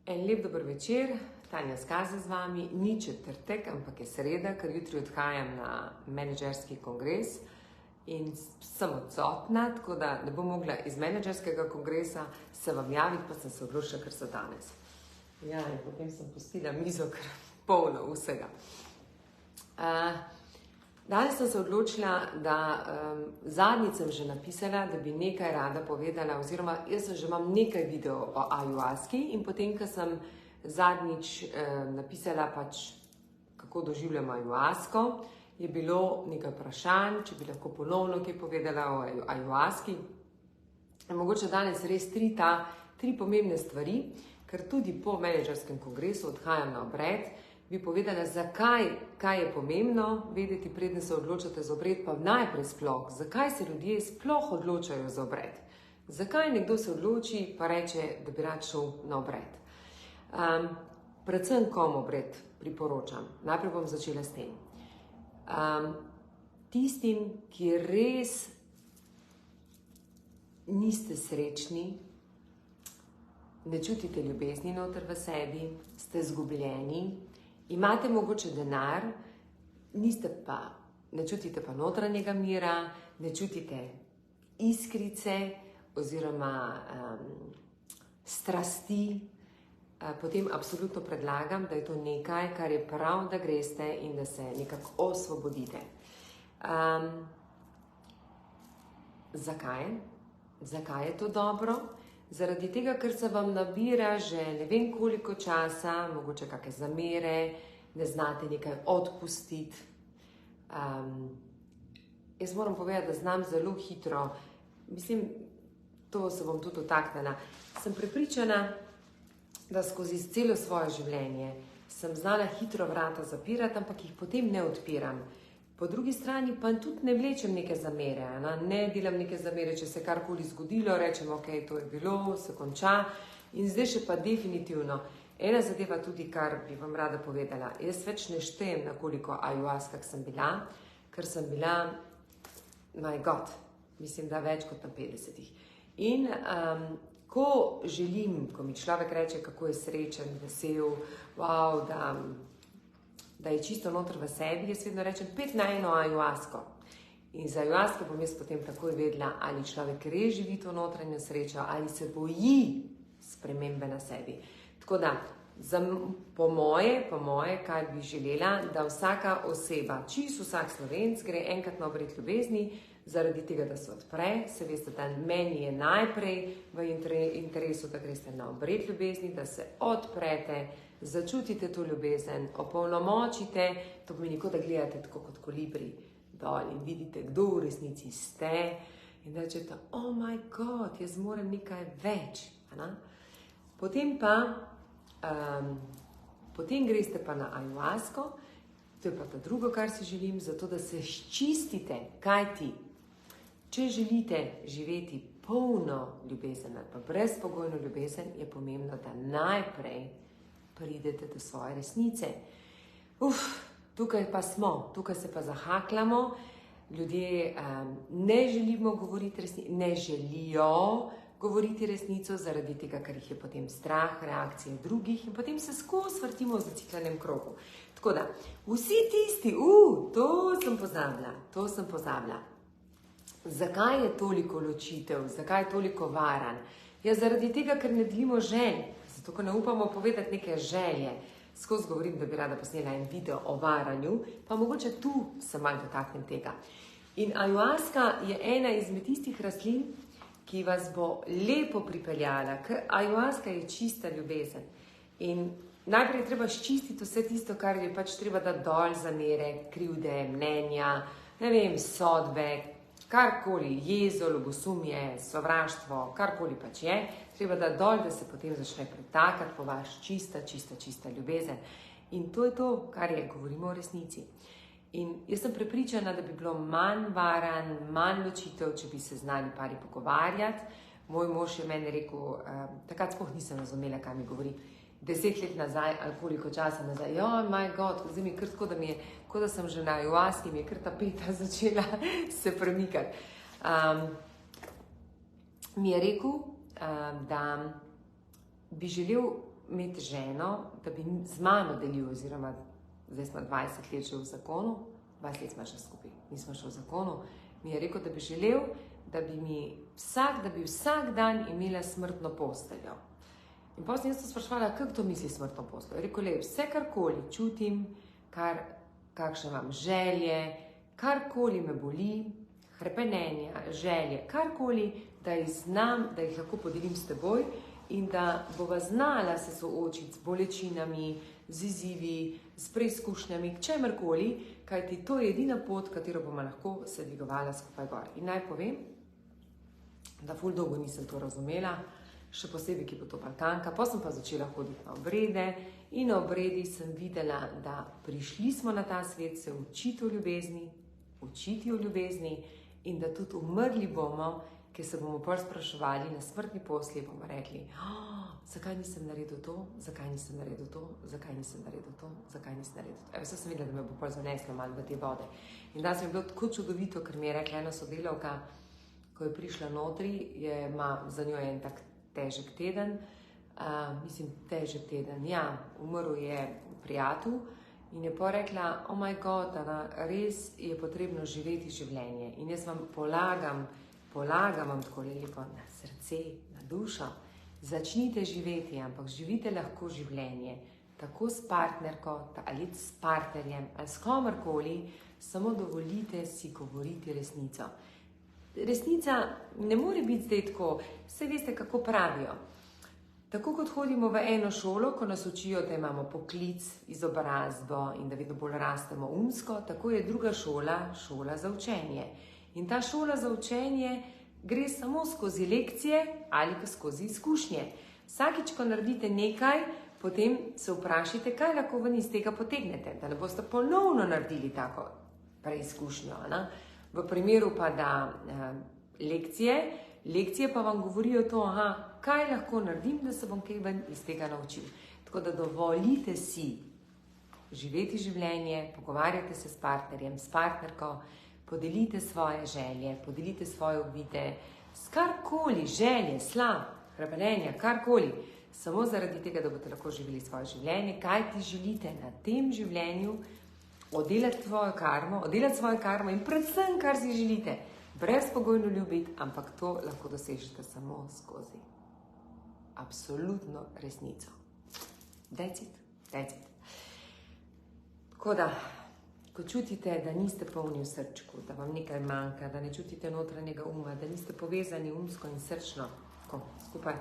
En lep dober večer, Tanja Skaza z vami. Ni četrtek, ampak je sreda, ker jutri odhajam na menedžerski kongres in sem odsotna, tako da ne bom mogla iz menedžerskega kongresa se vam javiti, pa sem se odločila, ker so danes. Ja, in potem sem pustila mizo, ker polno vsega. Danes sem se odločila, da zadnjič sem že napisala, da bi nekaj rada povedala, oziroma jaz že imam nekaj videov o ajuaski in potem, ko sem zadnjič napisala kako doživljam ajuasko, je bilo nekaj vprašanj, če bi lahko ponovno kaj povedala o ajuaski. Mogoče danes res tri pomembne stvari, ker tudi po menedžerskem kongresu odhajam na obred, bi povedala, kaj je pomembno vedeti, preden se odločate za obred, pa najprej sploh, zakaj se ljudje sploh odločajo za obred. Zakaj nekdo se odloči, pa reče, da bi rad šel na obred. Predvsem kom obred priporočam. Najprej bom začela s tem. Tistim, ki res niste srečni, ne čutite ljubezni noter v sebi, ste izgubljeni, imate mogoče denar, ne čutite pa notranjega mira, ne čutite iskrice oziroma strasti, potem absolutno predlagam, da je to nekaj, kar je prav, da greste in da se nekako osvobodite. Zakaj? Zakaj je to dobro? Zaradi tega, ker se vam nabira že ne vem koliko časa, mogoče kakšne zamere, ne znate nekaj odpustiti. Jaz moram povedati, da znam zelo hitro, to se bom tudi dotaknila. Sem prepričana, da skozi celo svoje življenje sem znala hitro vrata zapirati, ampak jih potem ne odpiram. Po drugi strani pa tudi ne vlečem neke zamere, ne delam neke zamere, če se karkoli zgodilo, rečem, ok, to je bilo, se konča. In zdaj še pa definitivno, ena zadeva tudi, kar bi vam rada povedala. Jaz več ne štejem, na koliko ajuaskah sem bila, ker sem bila, my God, mislim, da več kot na 50. In ko želim, ko mi človek reče, kako je srečen, vesel, wow, da je čisto noter v sebi, jaz vedno rečem 5 na 1 ajuasko. In za ajuasko bom jaz potem takoj vedela, ali človek res živi to notranjo srečo, ali se boji spremembe na sebi. Tako da, po moje, kaj bi želela, da vsaka oseba, čisto vsak Slovenc, gre enkrat na obred ljubezni, zaradi tega, da se odpre. Se veste, da meni je najprej v interesu, da greste na obred ljubezni, da se odprete, začutite to ljubezen, opolnomočite, to pomeni, da gledate tako kot kolibri dol in vidite, kdo v resnici ste in da rečete, oh my God, jaz moram nekaj več. Potem greste pa na ajuasko, to je pa ta drugo, kar si želim, zato da se ščistite, kajti, če želite živeti polno ljubezen ali pa brezpogojno ljubezen, je pomembno, da najprej pridete do svoje resnice. Tukaj pa smo, tukaj se pa zahakljamo, ljudje ne želimo govoriti resnico, ne želijo govoriti resnico, zaradi tega, ker jih je potem strah, reakcije drugih in potem se skozi vrtimo v zaciklenem krogu. Tako da, vsi tisti, to sem pozabila. Zakaj je toliko ločitev, zakaj je toliko varanj? Ja, zaradi tega, ker ne delimo želj, zato ker ne upamo povedati neke želje. Skozi govorim, da bi rada posnela en video o varanju, pa mogoče tu se malo dotaknem tega. In ajuaska je ena izmed tistih rastlin, ki vas bo lepo pripeljala, ker ajuaska je čista ljubezen. In najprej je treba ščistiti vse tisto, kar je treba dati dol, zamere, krivde, mnenja, sodbe, karkoli, jezo, ljubosumje, sovraštvo, karkoli je, treba dati dol, da se potem začne pretakati po vaš čista ljubezen. In to je to, kar govorimo o resnici. In jaz sem prepričana, da bi bilo manj varanj, manj ločitev, če bi se znali pari pogovarjati. Moj mož je meni rekel, takrat sploh nisem razumela, kaj mi govori. 10 let nazaj, ali koliko časa nazaj, my God, zdaj mi je kar tako, da mi je, kot da sem že na ajuaski, mi je kar ta peta začela se premikati. Mi je rekel, da bi želel imeti ženo, da bi z mano delil, oziroma zdaj smo 20 let že v zakonu, 20 let smo še skupaj, nismo še v zakonu, mi je rekel, da bi želel, da bi vsak dan imela smrtno posteljo. In potem sem jaz to spraševala, kako to misli smrtno posteljo? Je rekel, vse karkoli čutim, kakšne imam želje, karkoli me boli, hrepenenja, želje, karkoli, da jih znam, da jih lahko podelim s teboj in da bova znala se soočiti z bolečinami, z izzivi, s preizkušnjami, čemerkoli, kajti to je edina pot, katero bomo lahko se dvigovala skupaj gor. In naj povem, da ful dolgo nisem to razumela, še posebej, ki bo to Balkanka, pa sem pa začela hoditi na obrede in na obredi sem videla, da prišli smo na ta svet se učiti o ljubezni in da tudi umrli bomo, ker se bomo prvi spraševali na smrtni postelji, bomo rekli, zakaj nisem naredil to, zakaj nisem naredil to, zakaj nisem naredil to, zakaj nisem naredil to. Vse sem videla, da me bo prvi zaneslo malo v te vode. In da sem bilo tako čudovito, ker mi je rekla ena sodelavka, ko je prišla notri, za njo je en tak težek teden, umrl je prijatelj in je pa rekla, oh my God, res je potrebno živeti življenje. In jaz vam polagam vam tako lepo na srce, na dušo, začnite živeti, ampak živite lahko življenje, tako s partnerko, ali s partnerjem, ali s komorkoli, samo dovolite si govoriti resnico. Resnica ne more biti zdaj tako, vse veste, kako pravijo. Tako kot hodimo v eno šolo, ko nas učijo, da imamo poklic, izobrazbo in da vedno bolj rastemo umsko, tako je druga šola za učenje. In ta šola za učenje gre samo skozi lekcije ali pa skozi izkušnje. Vsakič, ko naredite nekaj, potem se vprašajte, kaj lahko ven iz tega potegnete, da ne boste ponovno naredili tako preizkušnjo. V primeru pa, da lekcije pa vam govorijo to, kaj lahko naredim, da se bom kaj ven iz tega naučil. Tako da dovolite si živeti življenje, pogovarjate se s partnerjem, s partnerko, podelite svoje želje, podelite svoje uvide, s karkoli, želje, hrepenenja, karkoli, samo zaradi tega, da boste lahko živeli svoje življenje, kaj ti želite na tem življenju, oddelati svojo karmo in predvsem, kar si želite, brezpogojno ljubiti, ampak to lahko dosežete samo skozi absolutno resnico. That's it. Tako da, ko čutite, da niste polni v srčku, da vam nekaj manjka, da ne čutite notranjega uma, da niste povezani umsko in srčno, skupaj,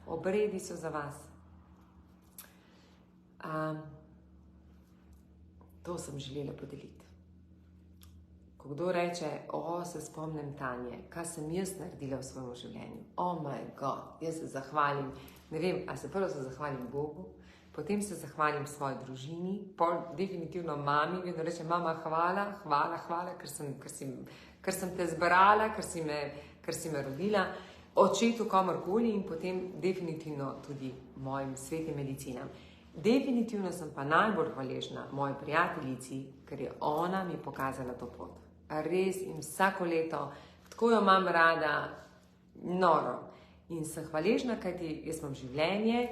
obredi so za vas. To sem želela podeliti. Ko kdo reče, se spomnim Tanje, kaj sem jaz naredila v svojem življenju. Oh my God, jaz se zahvalim, ne vem, ali se prvo zahvalim Bogu, potem se zahvalim svoji družini, definitivno mami, vedno rečem, mama, hvala, ker sem te zbrala, ker si me rodila, očetu, komorkoli in potem definitivno tudi mojim svetim medicinam. Definitivno sem pa najbolj hvaležna moji prijateljici, ker je ona mi pokazala to pot. Res in vsako leto, tako jo imam rada, noro. In sem hvaležna, kajti jaz imam življenje,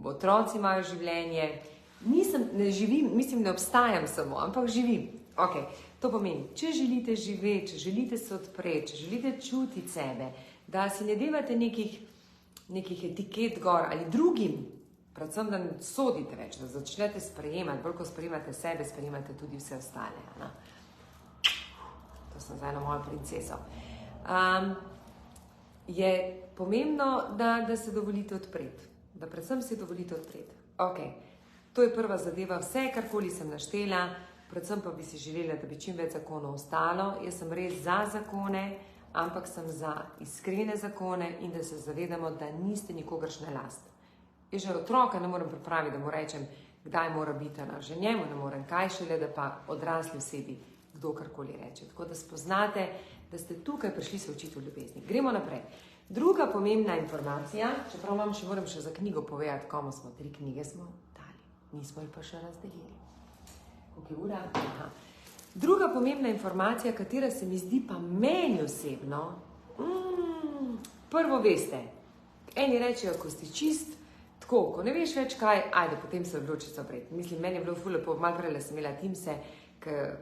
otroci imajo življenje, ne živim, mislim, ne obstajam samo, ampak živim. To pomeni, če želite živeti, če želite se odpreti, če želite čutiti sebe, da si ne devate nekih etiket gor ali drugim, predvsem, da ne sodite več, da začnete sprejemati, bolj ko sprejemate sebe, sprejemate tudi vse ostale. To sem zdaj na mojo princeso. Je pomembno, da se dovolite odpreti. Da predvsem se dovolite odpreti. To je prva zadeva, vse, karkoli sem naštela, predvsem pa bi si želela, da bi čim več zakonov ostalo. Jaz sem res za zakone, ampak sem za iskrene zakone in da se zavedamo, da niste nikogaršna last. Jaz že otroka ne morem pripraviti, da mu rečem, kdaj mora biti, že njemu ne morem, kaj šele, da pa odrasli osebi, kdo karkoli reče. Tako da spoznate, da ste tukaj prišli se učiti v ljubezni. Gremo naprej. Druga pomembna informacija, čeprav moram še za knjigo povedati, komu smo 3 knjige smo dali, nismo jih pa še razdelili. Koliko je ura? Druga pomembna informacija, katera se mi zdi pa meni osebno, prvo veste, eni rečejo, ko si čist, tako, ko ne veš več kaj, ajde, potem se odloči za obred. Mislim, meni je bilo ful lepo, malo prej sem imela Teamse, ker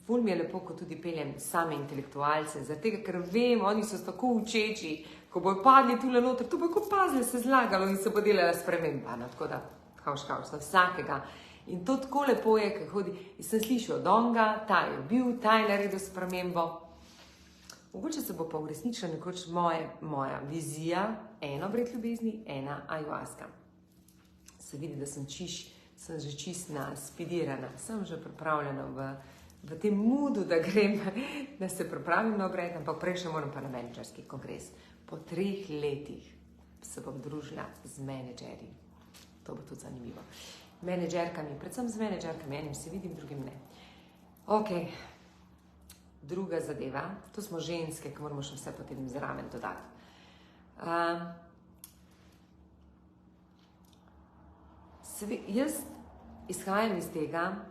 ful mi je lepo, ko tudi peljem same intelektualce, zaradi tega, ker vem, oni so tako učeči, ko bojo padli tule noter, to bo kot pazle se zlagalo in se bo delala sprememba, no, tako da, havš, za vsakega. In to tako lepo je, ker hodi, in sem slišal od onga, ta je bil, ta je naredil spremembo. Mogoče se bo pa uresničila nekoč moja vizija, eno obred ljubezni, ena ayahuasca. Se vidi, da sem že čist naspidirana, sem že pripravljena v tem moodu, da grem, da se pripravim na obred, ampak prej še moram pa na menedžerski kongres. Po 3 letih se bom družila z menedžerji. To bo tudi zanimivo. Menedžerkami, predvsem z menedžerkami, enim se vidim, drugim ne. Ok, druga zadeva, to smo ženske, ki moramo še vse potem zraven dodati. Jaz izhajam iz tega,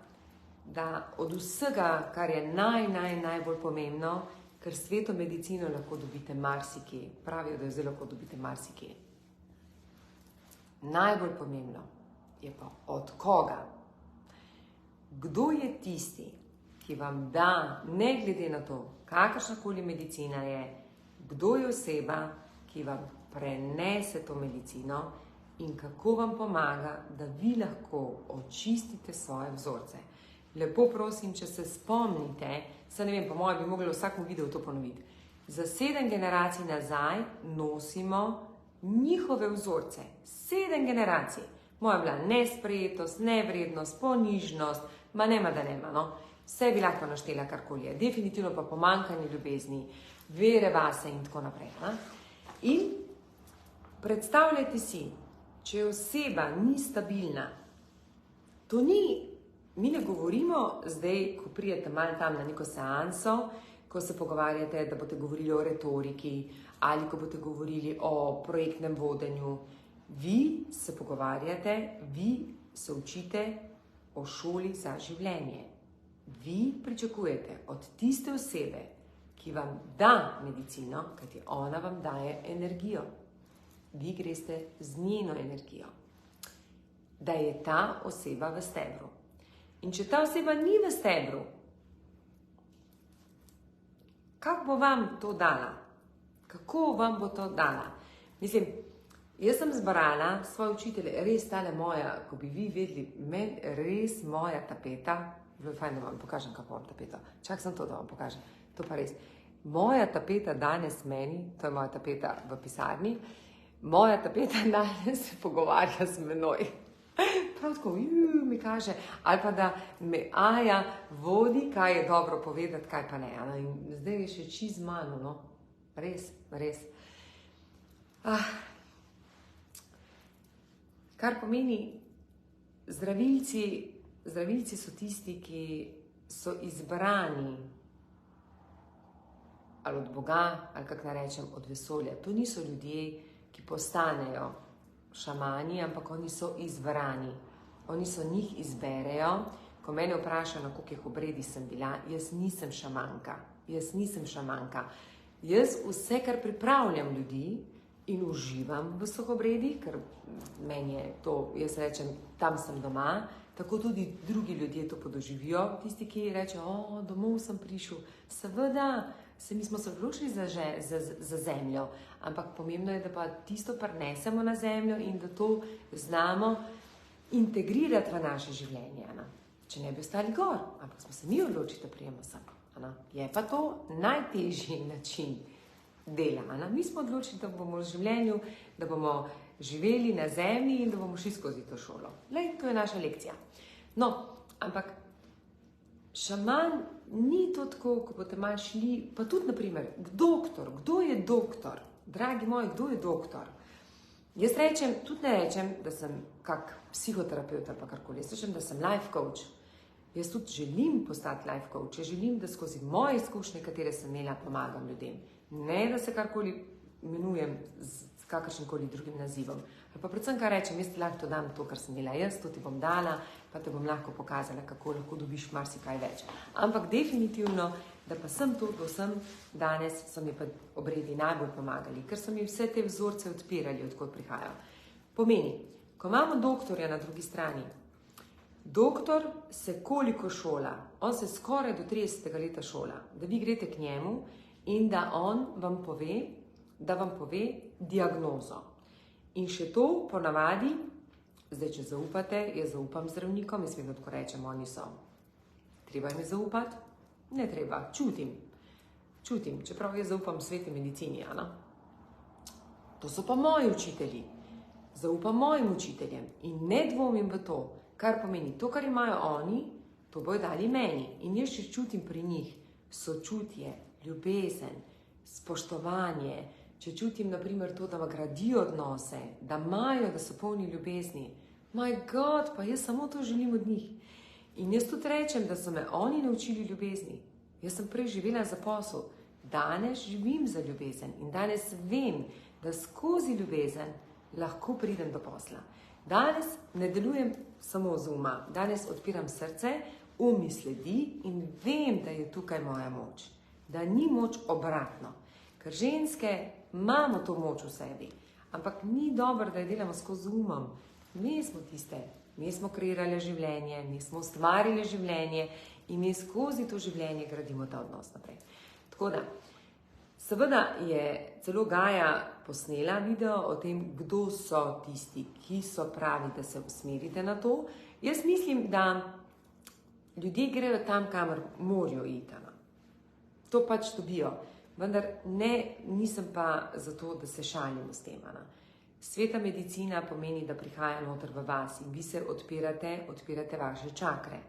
da od vsega, kar je najbolj pomembno, ker sveto medicino lahko dobite marsikje, pravijo, da jo zelo lahko dobite marsikje. Najbolj pomembno je pa od koga. Kdo je tisti, ki vam da, ne glede na to, kakršnakoli medicina je, kdo je oseba, ki vam prenese to medicino in kako vam pomaga, da vi lahko očistite svoje vzorce. Lepo prosim, če se spomnite, saj ne vem, po mojem bi mogli v vsakem videu to ponoviti. Za 7 generacij nazaj nosimo njihove vzorce. 7 generacij. Moja je bila nesprejetost, nevrednost, ponižnost, ma nema da nema, no. Vse bi lahko naštela karkoli je. Definitivno pa pomanjkanje ljubezni, vere vase in tako naprej. Ne? In predstavljajte si, če oseba ni stabilna, to ni, mi ne govorimo zdaj, ko prijete malo tam na neko seanso, ko se pogovarjate, da boste govorili o retoriki ali ko boste govorili o projektnem vodenju. Vi se pogovarjate, vi se učite o šoli za življenje. Vi pričakujete od tiste osebe, ki vam da medicino, kajti ona vam daje energijo. Vi greste z njeno energijo. Da je ta oseba v stebru. In če ta oseba ni v stebru, kako bo vam to dala? Kako vam bo to dala? Mislim, jaz sem zbrala svoje učitelje, res tale moja, ko bi vi vedeli, meni res moja tapeta, bilo je fajn, da vam pokažem, kako vam tapeta. Čak sem to, da vam pokažem. To pa res. Moja tapeta danes meni, to je moja tapeta v pisarni, moja tapeta danes se pogovarja z menoj. Prav tako, mi kaže, ali pa da me Aja vodi, kaj je dobro povedati, kaj pa ne. In zdaj je še čist mano, no. Res, res. Kar pomeni, zdravilci so tisti, ki so izbrani ali od Boga, ali kako naj rečem, od vesolja. To niso ljudje, ki postanejo šamani, ampak oni so izbrani. Oni so njih izberejo. Ko mene vprašajo, na koliko obredih sem bila, jaz nisem šamanka. Jaz vse, kar pripravljam ljudi in uživam v vseh obredih, ker meni je to, jaz rečem, tam sem doma, tako tudi drugi ljudje to podoživijo, tisti, ki rečejo, domov sem prišel. Seveda, mi smo se odločili za zemljo, ampak pomembno je, da pa tisto prinesemo na zemljo in da to znamo integrirati v naše življenje. Če ne bi ostali gor, ampak smo se mi odločili, da prijemo sem. Je pa to najtežji način dela. Mi smo odločili, da bomo v življenju, da bomo živeli na zemlji in da bomo šli skozi to šolo. Lej, to je naša lekcija. No, ampak šaman ni to tako, ko boste malo šli, pa tudi, naprimer, doktor. Kdo je doktor? Dragi moji, kdo je doktor? Jaz rečem, tudi ne rečem, da sem kak psihoterapeut ali pa karkoli. Jaz rečem, da sem life coach. Jaz tudi želim postati life coach. Jaz želim, da skozi moje izkušnje, katere sem imela, pomagam ljudem. Ne, da se karkoli imenujem s kakršnim drugim nazivom. Ali pa predvsem, kaj rečem, jaz ti lahko dam to, kar sem imela jaz, to ti bom dala, pa te bom lahko pokazala, kako lahko dobiš marsikaj več. Ampak definitivno, da pa sem to, da sem danes, so mi pa obredi najbolj pomagali, ker so mi vse te vzorce odpirali, odkot prihajajo. Pomeni, Ko imamo doktorja na drugi strani, doktor se koliko šola, on se skoraj do 30. leta šola, da vi greste k njemu in da on vam pove diagnozo. In še to ponavadi, zdaj če zaupate, jaz zaupam zdravnikom, jaz vedno tako rečem, oni so. Treba jim zaupati? Ne treba, čutim, čeprav jaz zaupam sveti medicini, To so pa moji učitelji. Zaupam mojim učiteljem in ne dvomim v to, kar pomeni to, kar imajo oni, to bojo dali meni. In jaz še čutim pri njih sočutje, ljubezen, spoštovanje, če čutim, na primer, to, da gradijo odnose, da imajo, da so polni ljubezni. My God, pa jaz samo to želim od njih. In jaz tudi rečem, da so me oni naučili ljubezni. Jaz sem prej živela za posel, danes živim za ljubezen in danes vem, da skozi ljubezen lahko pridem do posla. Danes ne delujem samo z uma, danes odpiram srce, mi sledi in vem, da je tukaj moja moč. Da ni moč obratno. Ker ženske imamo to moč v sebi, ampak ni dobro, da jo delamo skozi umom. Mi smo tiste, mi smo kreirali življenje, mi smo ustvarili življenje in mi skozi to življenje gradimo ta odnos naprej. Tako da, seveda je celo Gaja posnela video o tem, kdo so tisti, ki so pravi, da se usmerite na to. Jaz mislim, da ljudje grejo tam, kamor morajo iti. To pač dobijo. Vendar nisem pa zato, da se šalimo s tem. Sveta medicina pomeni, da prihaja noter v vas in vi se odpirate vaše čakre.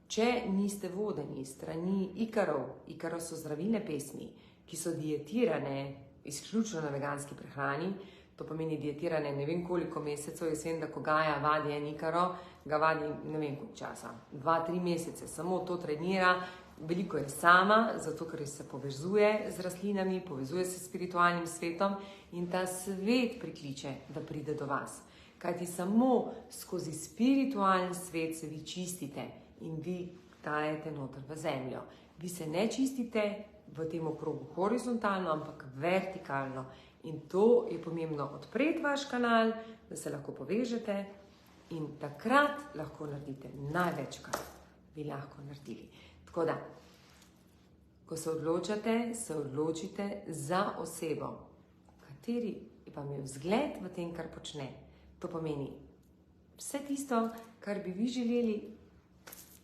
Če niste vodeni strani Ikaro so zdravilne pesmi, ki so dietirane izključno na veganski prehrani, to pomeni dietirane ne vem koliko mesecev, jaz vem, da ko Gaja vadi en Ikaro, ga vadi ne vem koliko časa, 2-3 mesece, samo to trenira, veliko je sama, zato ker se povezuje z rastlinami, povezuje se s spiritualnim svetom in ta svet prikliče, da pride do vas. Kajti samo skozi spiritualni svet se vi čistite in vi dajete noter v zemljo. Vi se ne čistite v tem okrogu horizontalno, ampak vertikalno. In to je pomembno odpreti vaš kanal, da se lahko povežete in takrat lahko naredite največ, kar bi lahko naredili. Tako da, ko se odločite za osebo, kateri vam je vzgled v tem, kar počne. To pomeni vse tisto, kar bi vi želeli,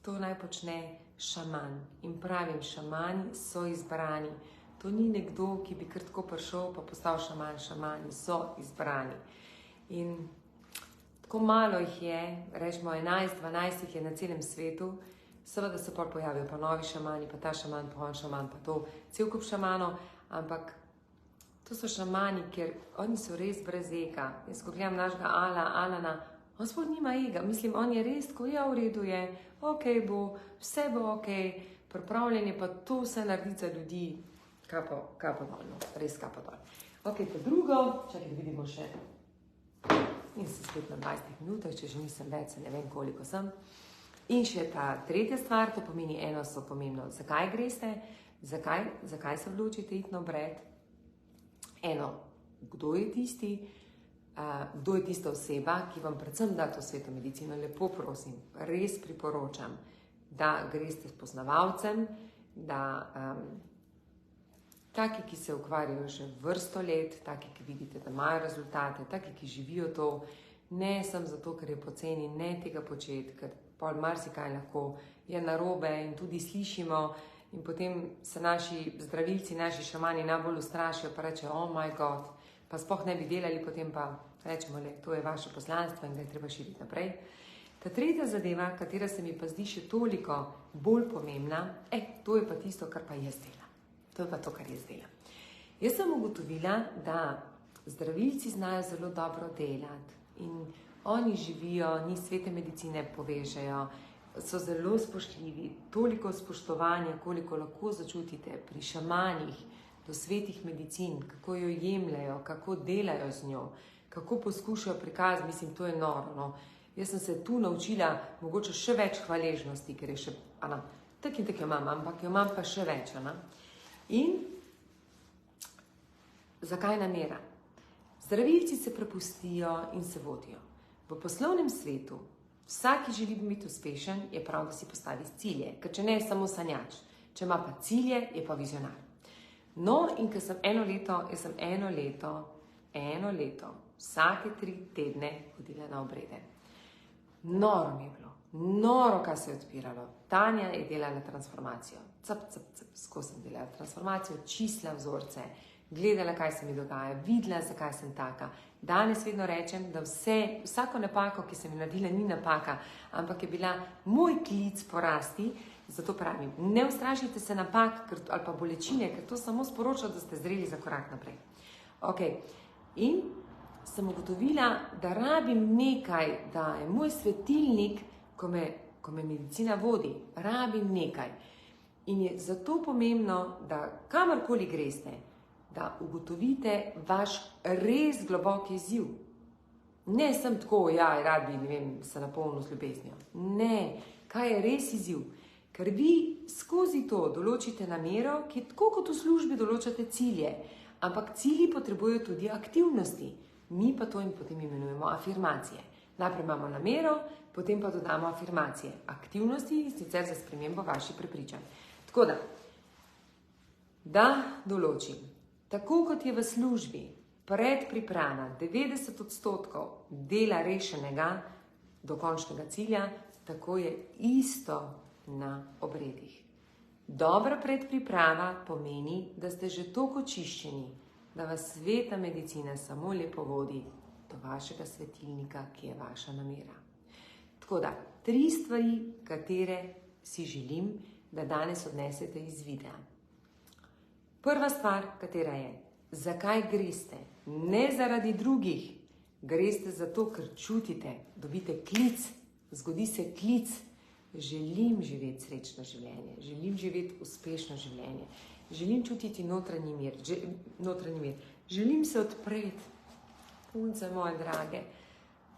to naj počne šaman. In pravim, šamani so izbrani. To ni nekdo, ki bi kar tako prišel pa postal šaman. Šamani so izbrani. In tako malo jih je, rečemo 11-12 jih je na celem svetu. Seveda se pa pojavijo pa novi šamani, pa ta šaman, pa on šaman, pa to cel kup šamanov, ampak to so šamani, ker oni so res brez ega. Jaz ko gledam našega Alana, on sploh nima ega, mislim, on je res, ko je v redu je, ok bo, vse bo ok, pripravljen je pa to vse narediti za ljudi, kapo dol, no, res kapo dol. Ok, pa drugo, čakaj, da vidimo še, in se spet na 20 minutah, če že nisem več, ne vem koliko sem. In še ta tretja stvar, to pomeni eno so pomembno, zakaj greste, zakaj se odločite iti na obred. Eno, kdo je tista oseba, ki vam predvsem da to sveto medicino. Lepo prosim, res priporočam, da greste s poznavalcem, da taki, ki se ukvarjajo že vrsto let, taki, ki vidite, da imajo rezultate, taki, ki živijo to, ne sem zato, ker je poceni, ne tega početi, ker pol marsikaj lahko je narobe in tudi slišimo in potem se naši zdravilci, naši šamani najbolj ustrašijo pa rečejo, oh my God, pa sploh ne bi delali, potem pa rečemo, to je vaše poslanstvo in ga je treba širiti naprej. Ta tretja zadeva, katera se mi pa zdi še toliko bolj pomembna, to je pa tisto, kar pa jaz delam. To je pa to, kar jaz delam. Jaz sem ugotovila, da zdravilci znajo zelo dobro delati in oni živijo, ni svete medicine povežejo, so zelo spoštljivi, toliko spoštovanja, koliko lahko začutite pri šamanih do svetih medicin, kako jo jemljajo, kako delajo z njo, kako poskušajo prikazati, mislim, to je noro. No. Jaz sem se tu naučila mogoče še več hvaležnosti, ker je še, tak in tak jo imam, ampak jo imam pa še več. In zakaj namera? Zdravilci se prepustijo in se vodijo. V poslovnem svetu vsak, ki želi biti uspešen, je prav, da si postavi cilje, ker če ne je samo sanjač, če ima pa cilje, je pa vizionar. No, in ker sem eno leto, vsake 3 tedne hodila na obrede. Noro mi je bilo, noro, kaj se je odpiralo. Tanja je delala transformacijo, skozi sem delala transformacijo, čistila vzorce, gledala, kaj se mi dogaja, videla, zakaj sem taka. Danes vedno rečem, da vsako napako, ki sem jo naredila, ni napaka, ampak je bila moj klic porasti. Zato pravim, ne ustrašite se napak ali pa bolečine, ker to samo sporoča, da ste zreli za korak naprej. In sem ugotovila, da rabim nekaj, da je moj svetilnik, ko me medicina vodi, rabim nekaj. In je zato pomembno, da kamorkoli greste, da ugotovite vaš res globoki izziv. Ne sem tako, rad bi, se napolnil z ljubeznijo. Ne, kaj je res izziv? Ker vi skozi to določite namero, ki tako kot v službi določate cilje, ampak cilji potrebujejo tudi aktivnosti. Mi pa to potem imenujemo afirmacije. Najprej imamo namero, potem pa dodamo afirmacije. Aktivnosti in sicer za spremembo vaših prepričanj. Tako da določim. Tako kot je v službi predpriprava 90% dela rešenega do končnega cilja, tako je isto na obredih. Dobra predpriprava pomeni, da ste že toliko očiščeni, da vas sveta medicina samo lepo vodi do vašega svetilnika, ki je vaša namera. Tako da, 3 stvari, katere si želim, da danes odnesete iz videa. Prva stvar, katera je, zakaj greste? Ne zaradi drugih, greste zato, ker čutite, dobite klic, zgodi se klic. Želim živeti srečno življenje, želim živeti uspešno življenje, želim čutiti notranji mir, želim se odpreti. Punce moje drage,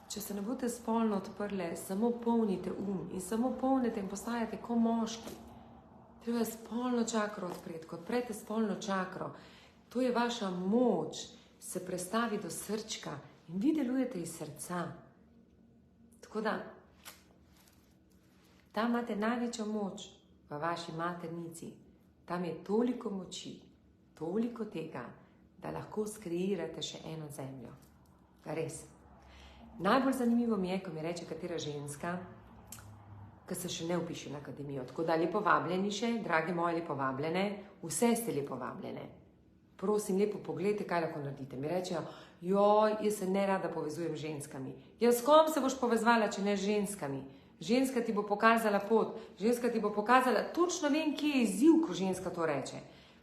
če se ne boste spolno odprle, samo polnite in samo polnite in postajate kot moški. Treba je spolno čakro odpreti, ko odprete spolno čakro, to je vaša moč, se prestavi do srčka in vi delujete iz srca. Tako da, tam imate največjo moč v vaši maternici. Tam je toliko moči, toliko tega, da lahko skreirate še eno zemljo. Res. Najbolj zanimivo mi je, ko mi reče katera ženska, ki se še ne vpiše na akademijo. Tako da lepo vabljeni še, drage moje lepo vabljene, vse ste lepo vabljene. Prosim, lepo pogledajte, kaj lahko naredite. Mi rečejo, jaz se ne rada povezujem z ženskami. S kom se boš povezvala, če ne z ženskami? Ženska ti bo pokazala pot, ženska ti bo pokazala, točno vem, kje je izziv, ko ženska to reče.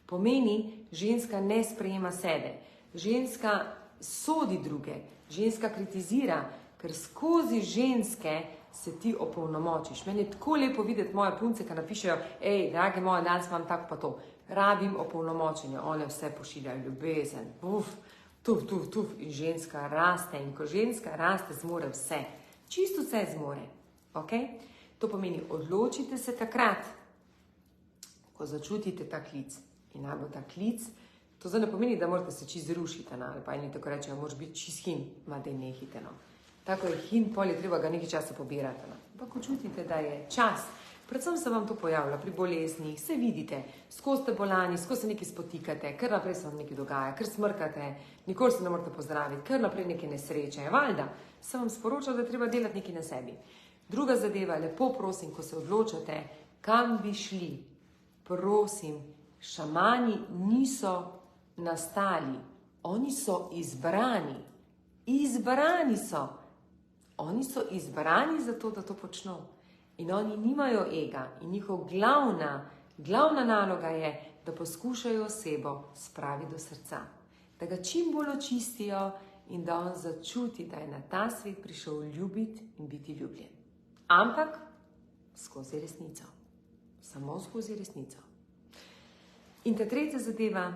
Pomeni, ženska ne sprejema sebe, ženska sodi druge, ženska kritizira, ker skozi ženske se ti opolnomočiš. Meni je tako lepo videti moje punce, ki napišejo, drage moje, danes imam tako pa to. Rabim opolnomočenje, one vse pošiljajo ljubezen, in ženska raste. In ko ženska raste, zmore vse, čisto vse zmore. To pomeni, odločite se takrat, ko začutite ta klic. In naj bo ta klic, to zdaj ne pomeni, da morate se čisto zrušiti, ali pa eni tako rečejo, moraš biti čisto hin, da nehite. Tako je hin, pol je treba ga nekaj časa pobirati. Ampak ko čutite, da je čas, predvsem se vam to pojavlja pri boleznih, se vidite, skozi ste bolani, skozi se nekaj spotikate, kar naprej se vam nekaj dogaja, kar smrkate, nikoli se ne morate pozdraviti, kar naprej neke nesreče. Valjda, se vam sporoča, da treba delati nekaj na sebi. Druga zadeva, lepo prosim, ko se odločate, kam bi šli, prosim, šamani niso nastali, oni so izbrani. Izbrani so. Oni so izbrani zato, da to počnejo. In oni nimajo ega in njihov glavna naloga je, da poskušajo osebo spraviti do srca. Da ga čim bolj očistijo in da on začuti, da je na ta svet prišel ljubiti in biti ljubljen. Ampak skozi resnico. Samo skozi resnico. In ta tretja zadeva,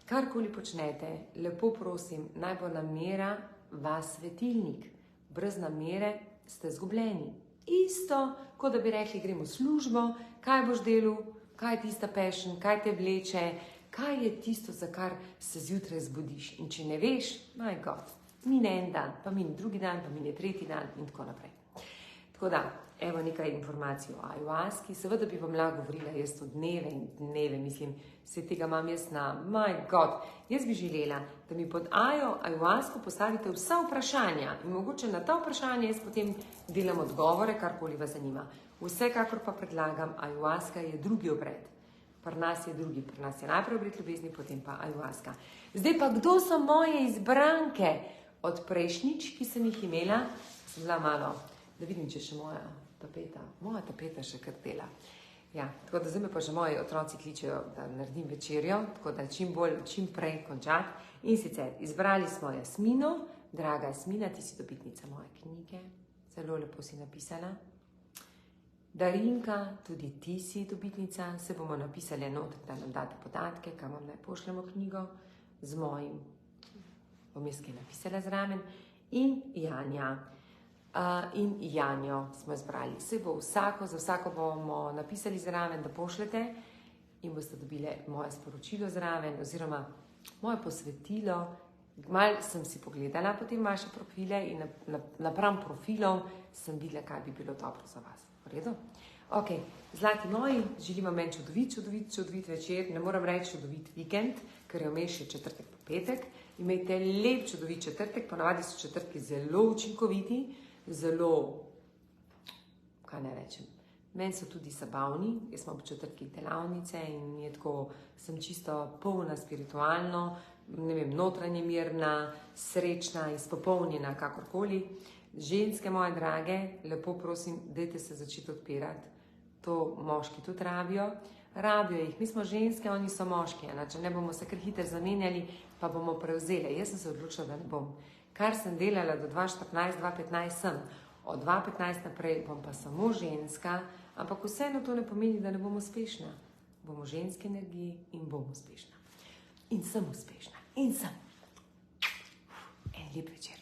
karkoli počnete, lepo prosim, naj bo namera vas svetilnik. Brez namere ste izgubljeni. Isto, kot da bi rekli, gremo v službo, kaj boš delal, kaj je tista passion, kaj te vleče, kaj je tisto, za kar se zjutraj zbudiš. In če ne veš, my God, Mine en dan, pa mine drugi dan, pa mine tretji dan in tako naprej. Tako da, evo nekaj informacij o ayahuaski. Seveda bi vam lahko govorila jaz to dneve in dneve, mislim, vse tega imam jaz na, my God. Jaz bi želela, da mi pod ayahuasko postavite vsa vprašanja in mogoče na ta vprašanja jaz potem delam odgovore, karkoli vas zanima. Vsekakor pa predlagam, ayahuaska je drugi obred. Pri nas je drugi, pri nas je najprej obred ljubezni, potem pa ayahuaska. Zdaj pa, kdo so moje izbranke od prejšnjič, ki sem jih imela? Sem bila malo, da vidim, če še moja tapeta še kar dela. Ja, tako da zdaj me pa že moji otroci kličejo, da naredim večerjo, tako da čim prej končati. In sicer, izbrali smo Jasmino, draga Jasmina, ti si dobitnica moje knjige, zelo lepo si napisala. Darinka, tudi ti si dobitnica, se bomo napisali noter, da nam date podatke, kam vam naj pošljemo knjigo, z mojim, bom jaz kaj napisala zraven, in Janja. In Janjo smo izbrali. Vse bo za vsako bomo napisali zraven, da pošljete in boste dobili moje sporočilo zraven, oziroma moje posvetilo. Malo sem si pogledala potem vaše profile in napram profilov sem videla, kaj bi bilo dobro za vas. V redu? Ok, zlati moji, želim vam en čudovit večer, ne moram reči čudovit vikend, ker je vmes še četrtek pa petek. Imejte lep čudovit četrtek, ponavadi so četrtki zelo učinkoviti, zelo, kaj ne rečem, meni so tudi zabavni, jaz imam četrtkih delavnice in je tako, sem čisto polna spiritualno, ne vem, notranje mirna, srečna, izpopolnjena, kakorkoli. Ženske moje drage, lepo prosim, dajte se začeti odpirati. To moški tudi rabijo jih. Mi smo ženske, oni so moški, če ne bomo se kar hitro zamenjali, pa bomo prevzeli. Jaz sem se odločila, da ne bom. Kar sem delala do 2014-2015 sem, od 2015 naprej bom pa samo ženska, ampak vseeno to ne pomeni, da ne bom uspešna. Bomo ženske energiji in bom uspešna. In sem uspešna. In sem. En lep večer.